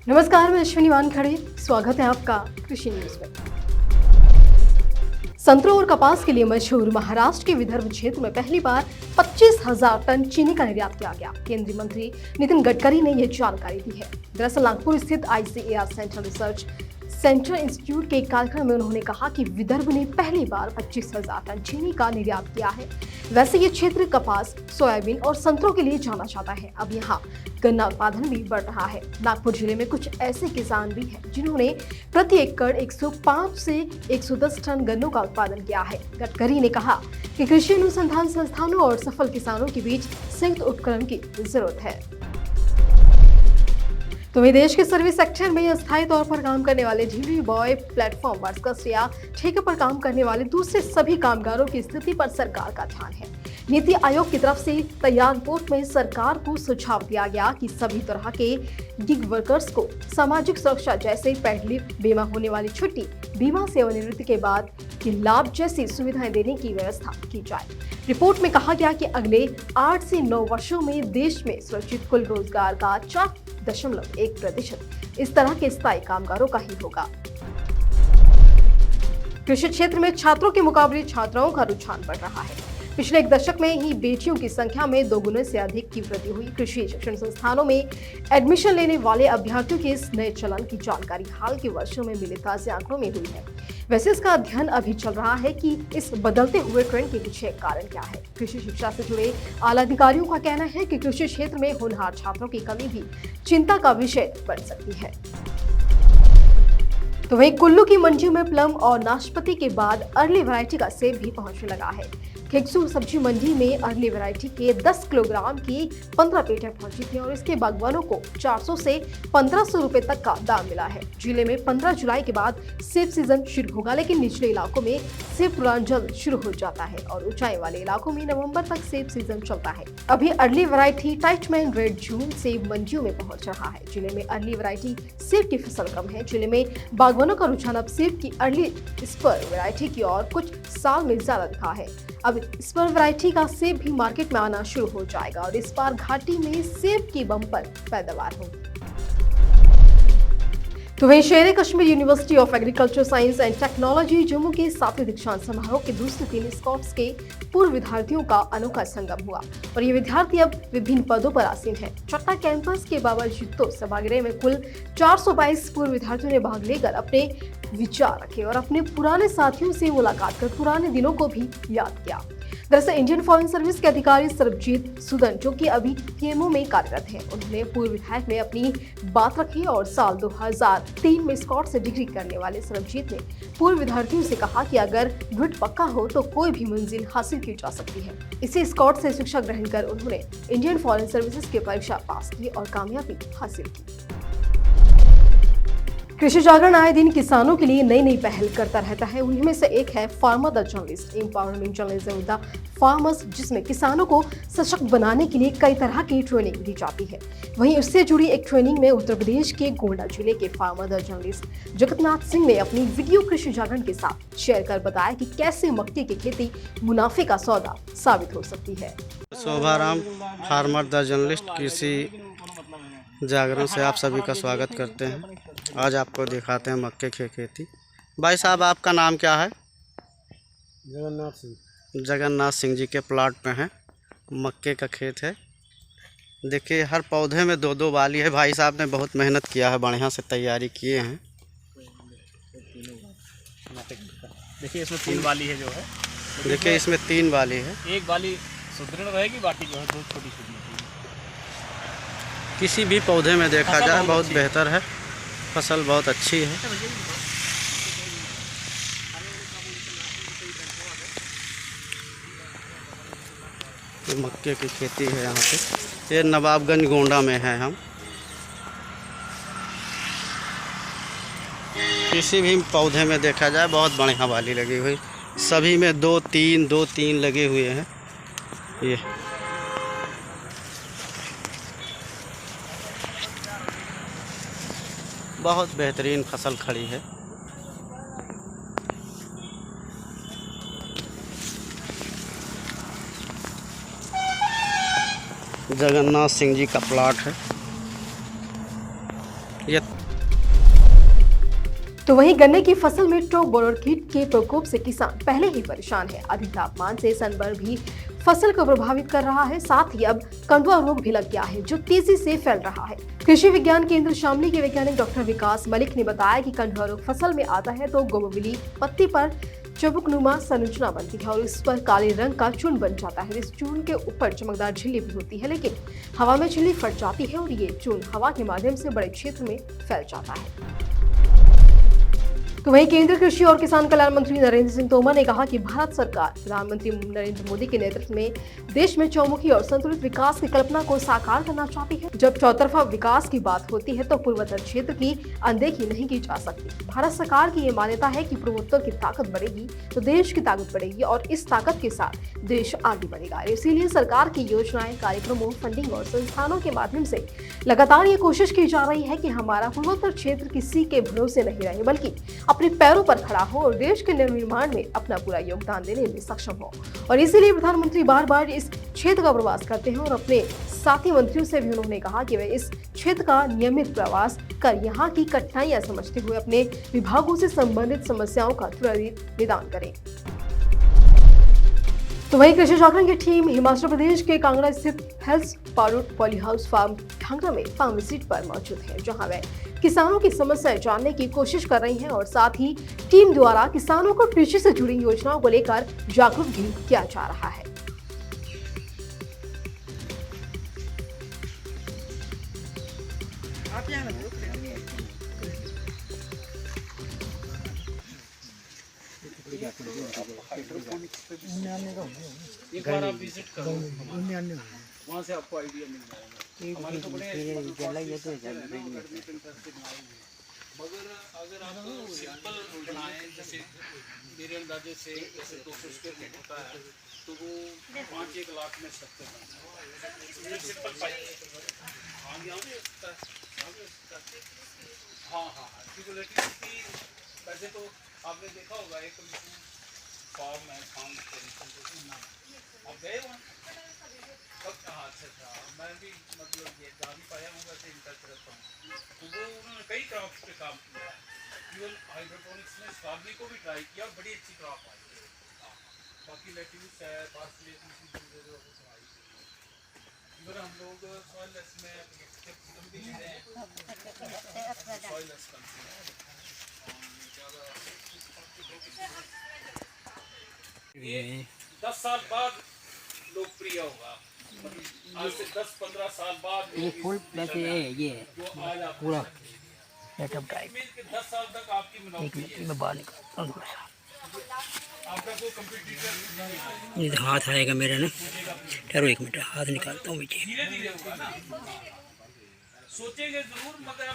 नमस्कार, मैं अश्विनी वानखड़े। स्वागत है आपका कृषि न्यूज में। संतरों और कपास के लिए मशहूर महाराष्ट्र के विदर्भ क्षेत्र में पहली बार 25,000 टन चीनी का निर्यात किया गया। केंद्रीय मंत्री नितिन गडकरी ने यह जानकारी दी है। दरअसल नागपुर स्थित ICAR central research centre institute के एक कार्यक्रम में उन्होंने कहा कि विदर्भ ने पहली बार 25,000 टन चीनी का निर्यात किया है। वैसे ये क्षेत्र कपास, सोयाबीन और संतरों के लिए जाना जाता है। अब यहाँ गन्ना उत्पादन भी बढ़ रहा है। नागपुर जिले में कुछ ऐसे किसान भी हैं जिन्होंने प्रति एकड़ 105 से 110 टन गन्नों का उत्पादन किया है। गडकरी ने कहा कि कृषि अनुसंधान संस्थानों और सफल किसानों के बीच संयुक्त उपक्रम की जरूरत है। तो वही देश के सर्विस सेक्टर में अस्थायी तौर पर काम करने वाले डिलीवरी बॉय, प्लेटफॉर्म वर्कर्स या ठेके पर काम करने वाले दूसरे सभी कामगारों की स्थिति पर सरकार का ध्यान है। नीति आयोग की तरफ से तैयार रिपोर्ट में सरकार को सुझाव दिया गया कि सभी तरह के गिग वर्कर्स को सामाजिक सुरक्षा जैसे पेड लीव, बीमा होने वाली छुट्टी, बीमा सेवानिवृत्ति के बाद के लाभ जैसी सुविधाएं देने की व्यवस्था की जाए। रिपोर्ट में कहा गया कि अगले 8 से 9 वर्षों में देश में सृजित कुल रोजगार का 4.1% इस तरह के स्थायी कामगारों का ही होगा। कृषि क्षेत्र में छात्रों के मुकाबले छात्राओं का रुझान बढ़ रहा है। पिछले एक दशक में ही बेटियों की संख्या में 2 गुने से अधिक की वृद्धि हुई। कृषि शिक्षण संस्थानों में एडमिशन लेने वाले अभ्यर्थियों के इस नए चलन की जानकारी हाल के वर्षों में मिले ताजे आंकड़ों में हुई है। वैसे इसका अध्ययन अभी चल रहा है कि इस बदलते हुए ट्रेंड के पीछे कारण क्या है। कृषि शिक्षा से जुड़े आला अधिकारियों का कहना है कि कृषि क्षेत्र में होनहार छात्रों की कमी भी चिंता का विषय बन सकती है। तो वहीं कुल्लू की मंडियों में प्लम और नाशपाती के बाद अर्ली वैरायटी का सेब भी पहुंचने लगा है। खेकसू सब्जी मंडी में अर्ली वैरायटी के 10 किलोग्राम की 15 पेटियां पहुंची थी और इसके बागवानों को 400 से 1500 रुपए तक का दाम मिला है। जिले में 15 जुलाई के बाद सेब सीजन शुरू होगा, लेकिन निचले इलाकों में सेब तुरंत जल्द शुरू हो जाता है और ऊंचाई वाले इलाकों में नवंबर तक सेब सीजन चलता है। अभी अर्ली वैरायटी टाइटमैन रेड जून सेब मंडियों में पहुंच रहा है। जिले में अर्ली वैरायटी सेब की फसल कम है। जिले में बागवानों का रुझान अब सेब की अर्ली स्पर वैरायटी की ओर कुछ साल में ज्यादा दिखा है। अब स्पर वैरायटी का सेब भी मार्केट में आना शुरू हो जाएगा और इस बार घाटी में सेब की बम्पर पैदावार होगी। तो वहीं शेर Kashmir university of agriculture science and technology Jammu के 7वें दीक्षांत समारोह के दूसरे दिन स्कॉट्स के पूर्व विद्यार्थियों का अनोखा संगम हुआ और ये विद्यार्थी अब विभिन्न पदों पर आसीन हैं। चट्टा कैंपस के बाबा सभागृह में कुल 422 पूर्व विद्यार्थियों ने भाग लेकर अपने विचार रखे और अपने पुराने साथियों से मुलाकात कर पुराने दिनों को भी याद किया। दरअसल इंडियन फॉरेन सर्विस के अधिकारी सरबजीत सुदन, जो कि अभी PMO में कार्यरत हैं, उन्होंने पूर्व विधायक में अपनी बात रखी और साल 2003 में स्कॉट से डिग्री करने वाले सरबजीत ने पूर्व विद्यार्थियों से कहा कि अगर दृढ़ पक्का हो तो कोई भी मंजिल हासिल की जा सकती है। इसी स्कॉट से शिक्षा ग्रहण कर उन्होंने इंडियन फॉरेन सर्विसेज की परीक्षा पास की और कामयाबी हासिल की। कृषि जागरण आए दिन किसानों के लिए नई नई पहल करता रहता है। उन्हीं में से एक है farmer the journalist, empowerment journalism with the farmers, जिसमें किसानों को सशक्त बनाने के लिए कई तरह की ट्रेनिंग दी जाती है। वहीं उससे जुड़ी एक ट्रेनिंग में उत्तर प्रदेश के गोंडा जिले के farmer the journalist Jagatnath Singh ने अपनी वीडियो कृषि जागरण के साथ शेयर कर बताया कि कैसे मक्के की खेती मुनाफे का सौदा साबित हो सकती है। शोभाराम, फार्मर द जर्नलिस्ट कृषि जागरण से आप सभी का स्वागत करते हैं। आज आपको दिखाते हैं मक्के की खेती। भाई साहब, आपका नाम क्या है? जगन्नाथ सिंह। जगन्नाथ सिंह जी के प्लाट पे हैं, मक्के का खेत है। देखिए हर पौधे में 2-2 बाली है। भाई साहब ने बहुत मेहनत किया है, बढ़िया से तैयारी किए हैं। देखिए इसमें 3 बाली है जो है। देखिए इसमें 3 बाली है। एक बाली सुदृढ़ रहेगी, बाकी जो है 2 छोटी छोटी। किसी भी पौधे में देखा जाए बहुत बेहतर है, फसल बहुत अच्छी है। ये मक्के की खेती है यहाँ पे। ये नवाबगंज गोंडा में है हम। किसी भी पौधे में देखा जाए बहुत बढ़िया बाली लगी हुई, सभी में 2-3 लगे हुए हैं। ये बहुत बेहतरीन फसल खड़ी है। जगन्नाथ सिंह जी का प्लाट है। ये तो वहीं गन्ने की फसल में टोक बोरर कीट के प्रकोप से किसान पहले ही परेशान है। अधिक तापमान से सनबर्न भी फसल को प्रभावित कर रहा है। साथ ही अब कंडुआ रोग भी लग गया है जो तेजी से फैल रहा है। कृषि विज्ञान केंद्र शामली के वैज्ञानिक डॉक्टर विकास मलिक ने बताया कि कंडुआ रोग फसल में आता है तो गोबोविली पत्ती पर चबुकनुमा संरचना बनती है और इस पर काले रंग का चूर्ण बन जाता है। इस चूर्ण के ऊपर चमकदार झिल्ली भी होती है, लेकिन हवा में झिल्ली फट जाती है और ये चूर्ण हवा के माध्यम से बड़े क्षेत्र में फैल जाता है। तो वहीं केंद्रीय कृषि और किसान कल्याण मंत्री नरेंद्र सिंह तोमर ने कहा कि भारत सरकार प्रधानमंत्री नरेंद्र मोदी के नेतृत्व में देश में चौमुखी और संतुलित विकास की कल्पना को साकार करना चाहती है। जब चौतरफा विकास की बात होती है तो पूर्वोत्तर क्षेत्र की अनदेखी नहीं की जा सकती। भारत सरकार की ये मान्यता है कि पूर्वोत्तर की ताकत बढ़ेगी तो देश की ताकत बढ़ेगी और इस ताकत के साथ देश आगे बढ़ेगा। इसीलिए सरकार की योजनाएं, कार्यक्रमों, फंडिंग और संस्थानों के माध्यम से लगातार ये कोशिश की जा रही है कि हमारा पूर्वोत्तर क्षेत्र किसी के भरोसे नहीं रहे बल्कि अपने पैरों पर खड़ा हो और देश के निर्माण में अपना पूरा योगदान देने में सक्षम हो। और इसीलिए प्रधानमंत्री बार बार इस क्षेत्र का प्रवास करते हैं और अपने साथी मंत्रियों से भी उन्होंने कहा कि वे इस क्षेत्र का नियमित प्रवास कर यहाँ की कठिनाइयां समझते हुए अपने विभागों से संबंधित समस्याओं का त्वरित निदान करें। तो वहीं कृषि जागरण की टीम हिमाचल प्रदेश के कांगड़ा स्थित हेल्थ पारूट पॉली हाउस फार्म ठांगरा में फार्म विजिट पर मौजूद है, जहां वे किसानों की समस्याएं जानने की कोशिश कर रही हैं और साथ ही टीम द्वारा किसानों को कृषि से जुड़ी योजनाओं को लेकर जागरूक भी किया जा रहा है। एक बार आप विजिट करो, वहाँ से आपको आइडिया मिल जाएगा। हमारे तो बड़े मगर अगर आप सिंपल बनाएं, जैसे मेरे अंदाजे से जैसे 200 स्क्वायर फीट होता है तो वो 5-1 लाख में सकते हैं। सिंपल हाँ, ट्यूबुलेटिव की वैसे तो आपने देखा होगा एक फार्म है, आप गए वहाँ? अच्छा, मैं भी मतलब ये जा भी पाया हूँ, वैसे इंटच रहता हूँ। तो वो उन्होंने कई क्रॉप्स पे काम किया, इवन हाइड्रोपोनिक्स में स्ट्रॉबेरी को भी ट्राई किया, बड़ी अच्छी क्रॉप आई है। बाकी लेट्यूस है, पार्सले आई। इवन हम लोग सॉइललेस में कैप्सिकम भी ले रहे हैं, सॉइललेस ये 10 साल बाद लोकप्रिय होगा, आज से 10-15 साल बाद ये फुल वैसे ये पूरा सेटअप टाइप 10 साल तक आपकी मुनाफी में बाहर निकालता हूँ थोड़ा सा। आपका कोई कंपटीटर नहीं आएगा। ये हाथ आएगा मेरा ना, ठहरो 1 मिनट, हाथ निकालता हूँ मुझे। धीरे-धीरे होगा ना, सोचेंगे जरूर मगर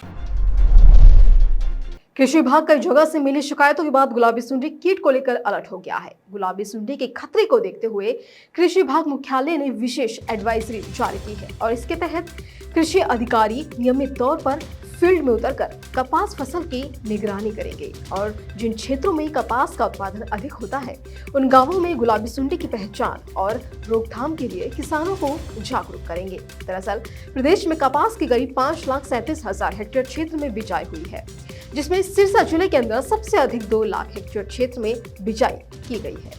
कृषि विभाग कई जगह से मिली शिकायतों के बाद गुलाबी सुंडी कीट को लेकर अलर्ट हो गया है। गुलाबी सुंडी के खतरे को देखते हुए कृषि विभाग मुख्यालय ने विशेष एडवाइजरी जारी की है और इसके तहत कृषि अधिकारी नियमित तौर पर फील्ड में उतरकर कपास फसल की निगरानी करेंगे और जिन क्षेत्रों में कपास का उत्पादन अधिक होता है उन गांवों में गुलाबी सुंडी की पहचान और रोकथाम के लिए किसानों को जागरूक करेंगे। दरअसल प्रदेश में कपास की करीब 5,37,000 हेक्टेयर क्षेत्र में बिजाई हुई है, जिसमें सिरसा जिले के अंदर सबसे अधिक 2 लाख हेक्टेयर क्षेत्र में बिजाई की गई है।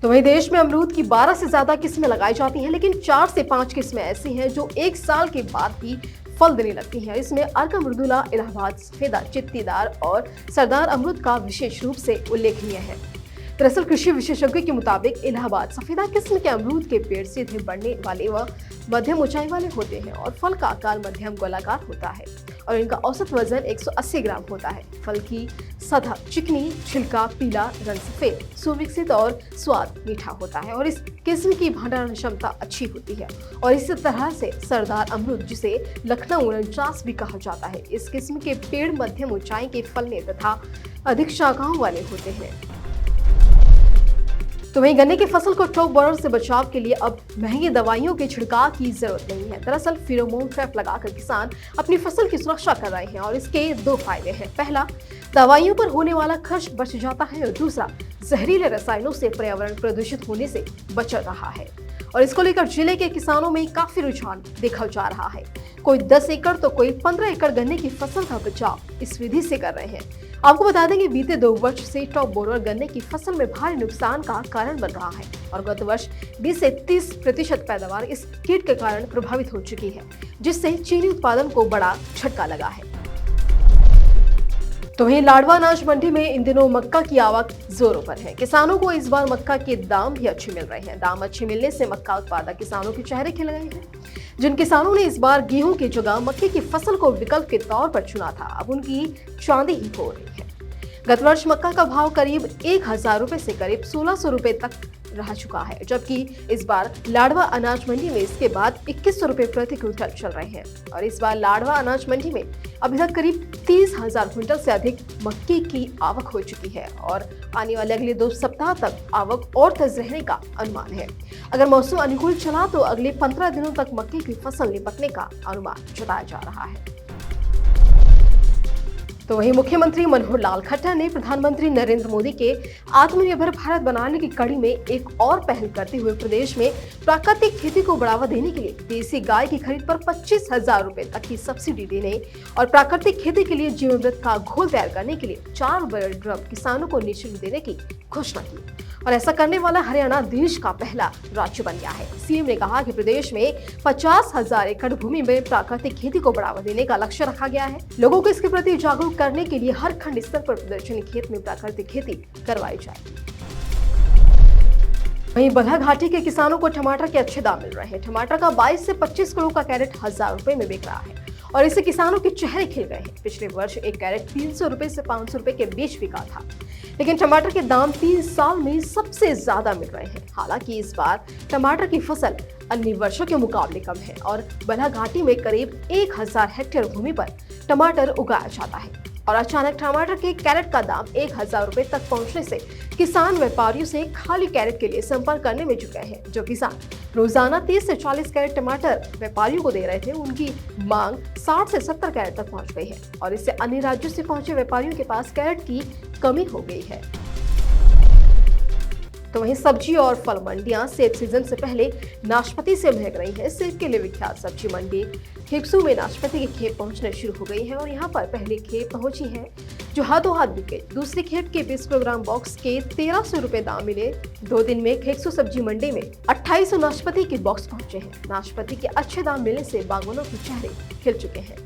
तो वहीं देश में अमरूद की 12 से ज्यादा किस्में लगाई जाती हैं, लेकिन 4 से 5 किस्में ऐसी हैं जो 1 साल के बाद ही फल देने लगती हैं। इसमें अर्का मृदुला, इलाहाबाद सफेदा, चित्तीदार और सरदार अमरूद का विशेष रूप से उल्लेखनीय है। दरअसल कृषि विशेषज्ञों के मुताबिक इलाहाबाद सफेदा किस्म के अमरूद के पेड़ सीधे बढ़ने वाले व मध्यम ऊंचाई वाले होते हैं और फल का आकार मध्यम गोलाकार होता है और इनका औसत वजन 180 ग्राम होता है। फल की सतह चिकनी, छिलका पीला, रंग सफेद, सुविकसित और स्वाद मीठा होता है और इस किस्म की भंडारण क्षमता अच्छी होती है। और इसी तरह से सरदार अमरूद, जिसे लखनऊ 49 भी कहा जाता है, इस किस्म के पेड़ मध्यम ऊंचाई के फलने तथा अधिक शाखाओं वाले होते हैं। तो वहीं गन्ने की फसल को टोक बोरर से बचाव के लिए अब महंगी दवाइयों के छिड़काव की जरूरत नहीं है। दरअसल फेरोमोन ट्रैप लगाकर किसान अपनी फसल की सुरक्षा कर रहे हैं और इसके 2 फायदे हैं। पहला, दवाइयों पर होने वाला खर्च बच जाता है और दूसरा, जहरीले रसायनों से पर्यावरण प्रदूषित होने से बच रहा है। और इसको लेकर जिले के किसानों में काफी रुझान देखा जा रहा है। कोई 10 एकड़ तो कोई 15 एकड़ गन्ने की फसल का बचाव इस विधि से कर रहे हैं। आपको बता दें कि बीते 2 वर्ष से टॉप बोरर गन्ने की फसल में भारी नुकसान का कारण बन रहा है और गत वर्ष 20 से 30% पैदावार इस कीट के कारण प्रभावित हो चुकी है, जिससे चीनी उत्पादन को बड़ा झटका लगा है। तो वहीं लाडवा अनाज मंडी में इन दिनों मक्का की आवक जोरों पर है। किसानों को इस बार मक्का के दाम भी अच्छे मिल रहे हैं। दाम अच्छे मिलने से मक्का उत्पादक किसानों के चेहरे खिल गए हैं। जिन किसानों ने इस बार गेहूं की जगह मक्के की फसल को विकल्प के तौर पर चुना था, अब उनकी चांदी ही हो रही है। गत वर्ष मक्का का भाव करीब 1000 रुपए से करीब 1600 रुपए तक रह चुका है, जबकि इस बार लाडवा अनाज मंडी में इसके बाद 2100 रुपए प्रति क्विंटल चल रहे हैं। और इस बार लाडवा अनाज मंडी में अभी तक करीब 30,000 क्विंटल से अधिक मक्के की आवक हो चुकी है और आने वाले अगले 2 सप्ताह तक आवक और तेज रहने का अनुमान है। अगर मौसम अनुकूल चला तो अगले 15 दिनों तक मक्के की फसल निपटने का अनुमान जताया जा रहा है। तो वहीं मुख्यमंत्री मनोहर लाल खट्टर ने प्रधानमंत्री नरेंद्र मोदी के आत्मनिर्भर भारत बनाने की कड़ी में एक और पहल करते हुए प्रदेश में प्राकृतिक खेती को बढ़ावा देने के लिए देसी गाय की खरीद पर 25,000 रुपए तक की सब्सिडी देने और प्राकृतिक खेती के लिए जीवामृत का घोल तैयार करने के लिए 4 बड़े ड्रम किसानों को निःशुल्क देने की घोषणा की। और ऐसा करने वाला हरियाणा देश का पहला राज्य बन गया है। सीएम ने कहा कि प्रदेश में 50,000 एकड़ भूमि में प्राकृतिक खेती को बढ़ावा देने का लक्ष्य रखा गया है। लोगों को इसके प्रति जागरूक करने के लिए हर खंड स्तर पर प्रदर्शनी खेत में प्राकृतिक खेती करवाई जाएगी। वहीं बल्हा घाटी के किसानों को टमाटर के अच्छे दाम मिल रहे हैं। टमाटर का 22 से 25 किलो का कैरेट 1000 रुपए में बिक रहा है और इससे किसानों के चेहरे खिल गए हैं। पिछले वर्ष एक कैरेट 300 रुपए से 500 रुपए के बीच बिका था, लेकिन टमाटर के दाम 3 साल में सबसे ज्यादा मिल रहे हैं। हालांकि इस बार टमाटर की फसल अन्य वर्षों के मुकाबले कम है और बल्हा घाटी में करीब 1000 हेक्टेयर भूमि पर टमाटर उगाया जाता है और अचानक टमाटर के कैरेट का दाम 1000 रुपए तक पहुंचने से किसान व्यापारियों से खाली कैरेट के लिए संपर्क करने में जुट गए हैं। जो किसान रोजाना 30 से 40 कैरेट टमाटर व्यापारियों को दे रहे थे, उनकी मांग 60 से 70 कैरेट तक पहुंच गई है और इससे अन्य राज्यों से पहुंचे व्यापारियों के पास कैरेट की कमी हो गई है। तो वहीं सब्जी और फल मंडियां सेब सीजन से पहले नाशपाती से महक रही है। सेब के लिए विख्यात सब्जी मंडी खेपसू में नाशपाती की खेप पहुंचने शुरू हो गई है और यहां पर पहली खेप पहुंची है जो हाथों हाथ बिके। दूसरी खेप के 20 किलोग्राम बॉक्स के 1300 रुपए दाम मिले। 2 दिन में खेपसू सब्जी मंडी में 2800 नाशपाती के बॉक्स पहुंचे हैं। नाशपाती के अच्छे दाम मिलने से बागवानों के चेहरे खिल चुके हैं।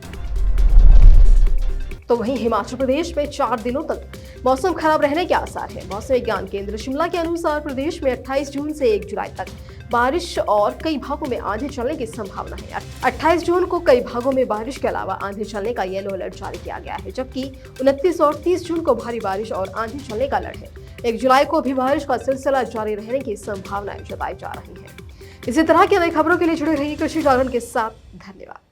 तो वहीं हिमाचल प्रदेश में 4 दिनों तक मौसम खराब रहने के आसार है। मौसम विज्ञान केंद्र शिमला के अनुसार प्रदेश में 28 जून से 1 जुलाई तक बारिश और कई भागों में आंधी चलने की संभावना है। 28 जून को कई भागों में बारिश के अलावा आंधी चलने का येलो अलर्ट जारी किया गया है, जबकि 29 और 30 जून को भारी बारिश और आंधी चलने का अलर्ट है। 1 जुलाई को भी बारिश का सिलसिला जारी रहने की संभावनाएं जताई जा रही है। इसी तरह की नई खबरों के लिए जुड़े रहिए कृषि जागरण के साथ। धन्यवाद।